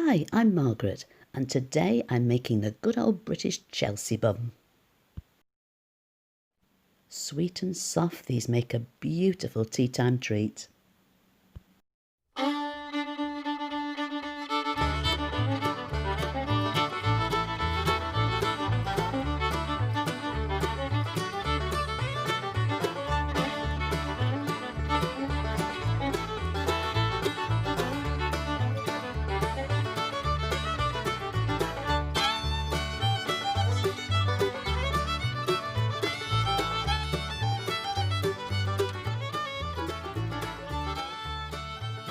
Hi, I'm Margaret, and today I'm making the good old British Chelsea Bun. Sweet and soft, these make a beautiful tea time treat.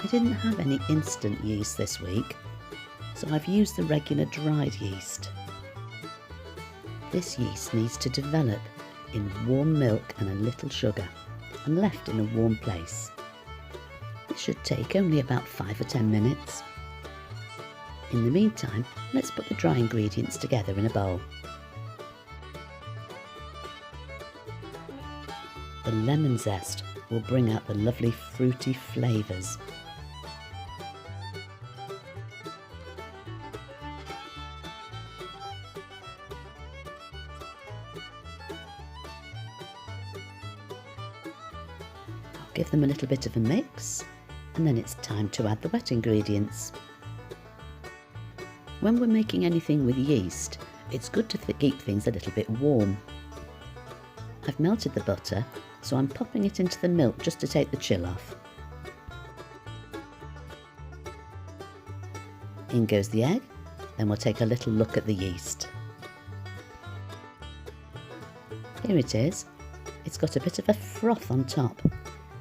I didn't have any instant yeast this week, so I've used the regular dried yeast. This yeast needs to develop in warm milk and a little sugar, and left in a warm place. It should take only about 5 or 10 minutes. In the meantime, let's put the dry ingredients together in a bowl. The lemon zest will bring out the lovely fruity flavours. Give them a little bit of a mix, and then it's time to add the wet ingredients. When we're making anything with yeast, it's good to keep things a little bit warm. I've melted the butter, so I'm popping it into the milk just to take the chill off. In goes the egg, then we'll take a little look at the yeast. Here it is. It's got a bit of a froth on top.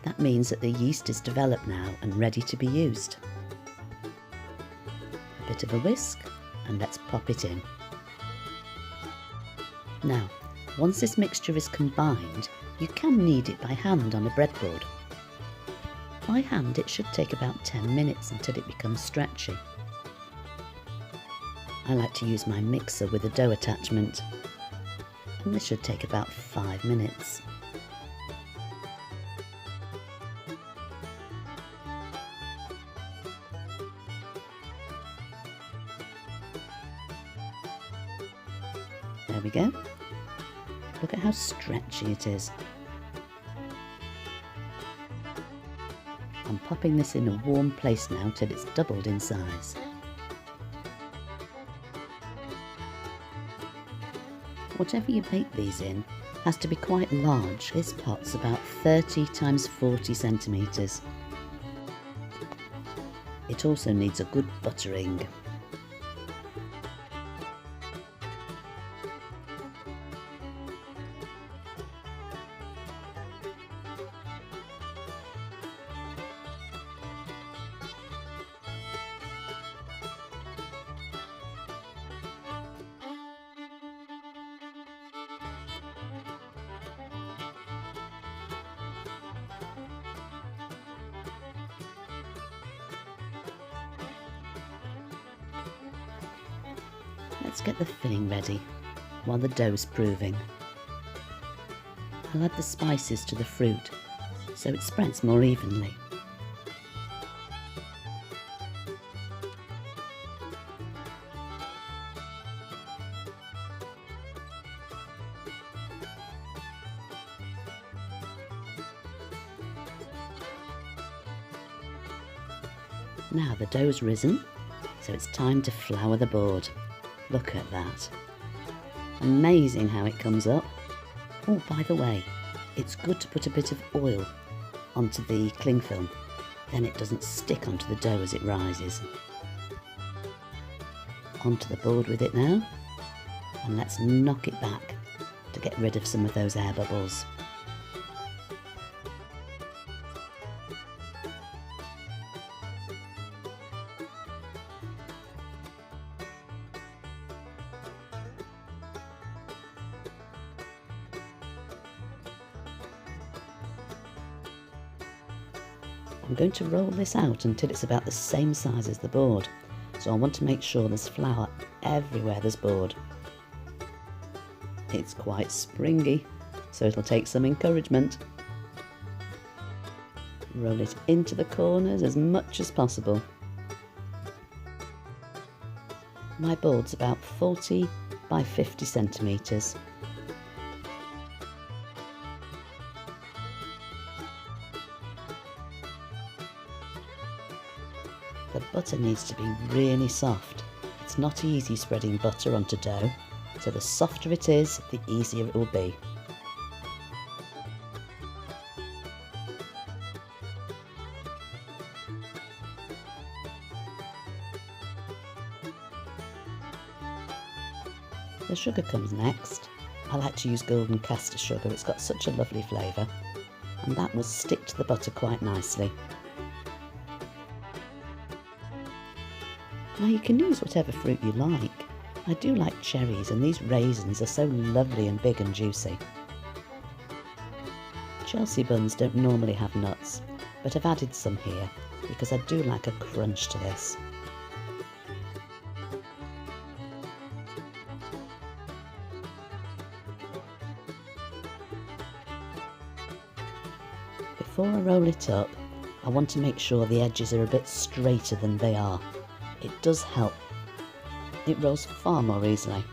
That means that the yeast is developed now and ready to be used. A bit of a whisk, and let's pop it in. Now, once this mixture is combined, you can knead it by hand on a breadboard. By hand it should take about 10 minutes until it becomes stretchy. I like to use my mixer with a dough attachment, and this should take about 5 minutes. There we go. Look at how stretchy it is. I'm popping this in a warm place now till it's doubled in size. Whatever you bake these in has to be quite large. This pot's about 30 times 40 centimetres. It also needs a good buttering. Let's get the filling ready while the dough's proving. I'll add the spices to the fruit so it spreads more evenly. Now the dough's risen, so it's time to flour the board. Look at that. Amazing how it comes up. Oh, by the way, it's good to put a bit of oil onto the cling film, then it doesn't stick onto the dough as it rises. Onto the board with it now, and let's knock it back to get rid of some of those air bubbles. I'm going to roll this out until it's about the same size as the board, so I want to make sure there's flour everywhere there's board. It's quite springy, so it'll take some encouragement. Roll it into the corners as much as possible. My board's about 40 by 50 centimetres. The butter needs to be really soft. It's not easy spreading butter onto dough, so the softer it is, the easier it will be. The sugar comes next. I like to use golden caster sugar, it's got such a lovely flavour, and that will stick to the butter quite nicely. Now you can use whatever fruit you like. I do like cherries, and these raisins are so lovely and big and juicy. Chelsea buns don't normally have nuts, but I've added some here because I do like a crunch to this. Before I roll it up, I want to make sure the edges are a bit straighter than they are. It does help. It rolls far more easily.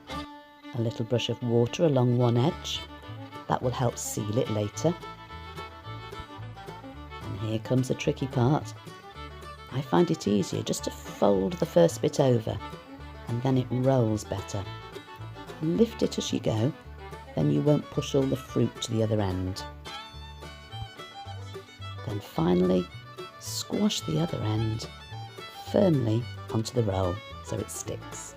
A little brush of water along one edge. That will help seal it later. And here comes the tricky part. I find it easier just to fold the first bit over, and then it rolls better. Lift it as you go, then you won't push all the fruit to the other end. Then finally, squash the other end firmly onto the roll so it sticks.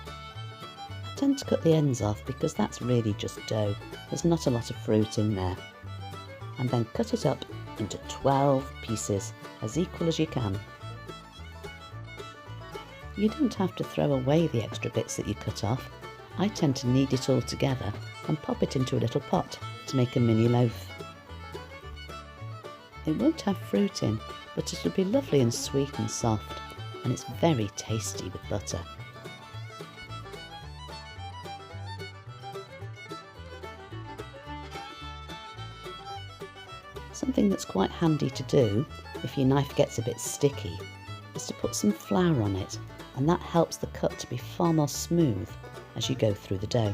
I tend to cut the ends off because that's really just dough. There's not a lot of fruit in there. And then cut it up into 12 pieces, as equal as you can. You don't have to throw away the extra bits that you cut off. I tend to knead it all together and pop it into a little pot to make a mini loaf. It won't have fruit in, but it'll be lovely and sweet and soft, and it's very tasty with butter. Something that's quite handy to do if your knife gets a bit sticky is to put some flour on it, and that helps the cut to be far more smooth as you go through the dough.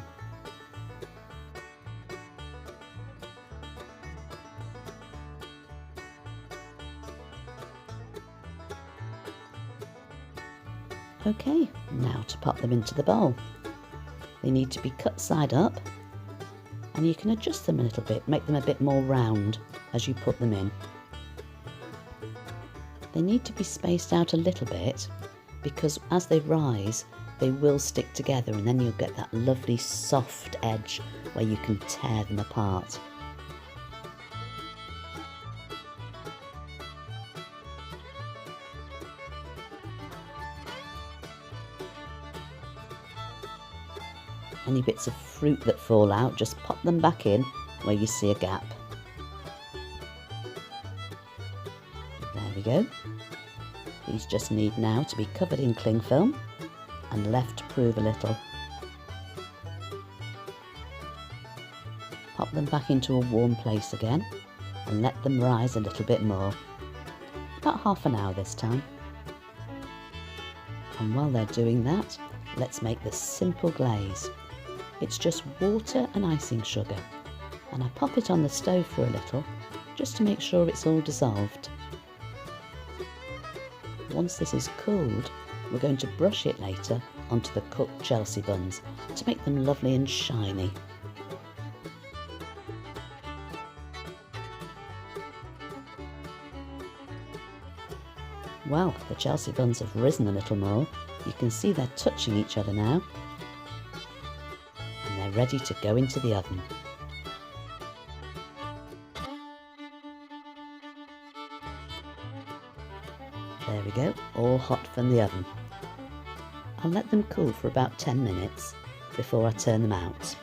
Okay, now to pop them into the bowl. They need to be cut side up, and you can adjust them a little bit, make them a bit more round as you put them in. They need to be spaced out a little bit because as they rise they will stick together, and then you'll get that lovely soft edge where you can tear them apart. Any bits of fruit that fall out, just pop them back in where you see a gap. There we go. These just need now to be covered in cling film and left to prove a little. Pop them back into a warm place again and let them rise a little bit more. About half an hour this time. And while they're doing that, let's make the simple glaze. It's just water and icing sugar, and I pop it on the stove for a little just to make sure it's all dissolved. Once this is cooled, we're going to brush it later onto the cooked Chelsea buns to make them lovely and shiny. Well, the Chelsea buns have risen a little more. You can see they're touching each other now. And they're ready to go into the oven. There we go, all hot from the oven. I'll let them cool for about 10 minutes before I turn them out.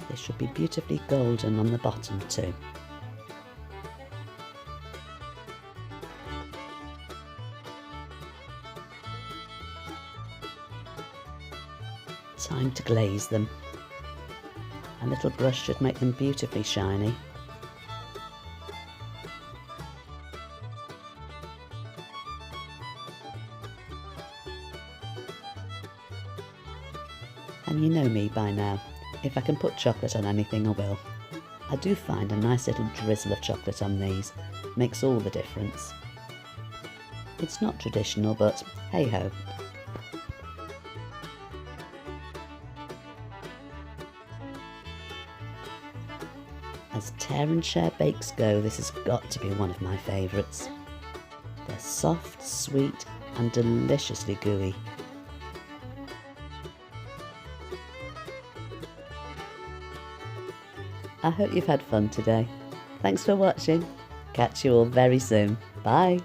They should be beautifully golden on the bottom too. Time to glaze them. A little brush should make them beautifully shiny. And you know me by now, if I can put chocolate on anything I will. I do find a nice little drizzle of chocolate on these, makes all the difference. It's not traditional, but hey ho. As tear and share bakes go, this has got to be one of my favourites. They're soft, sweet and deliciously gooey. I hope you've had fun today. Thanks for watching. Catch you all very soon. Bye.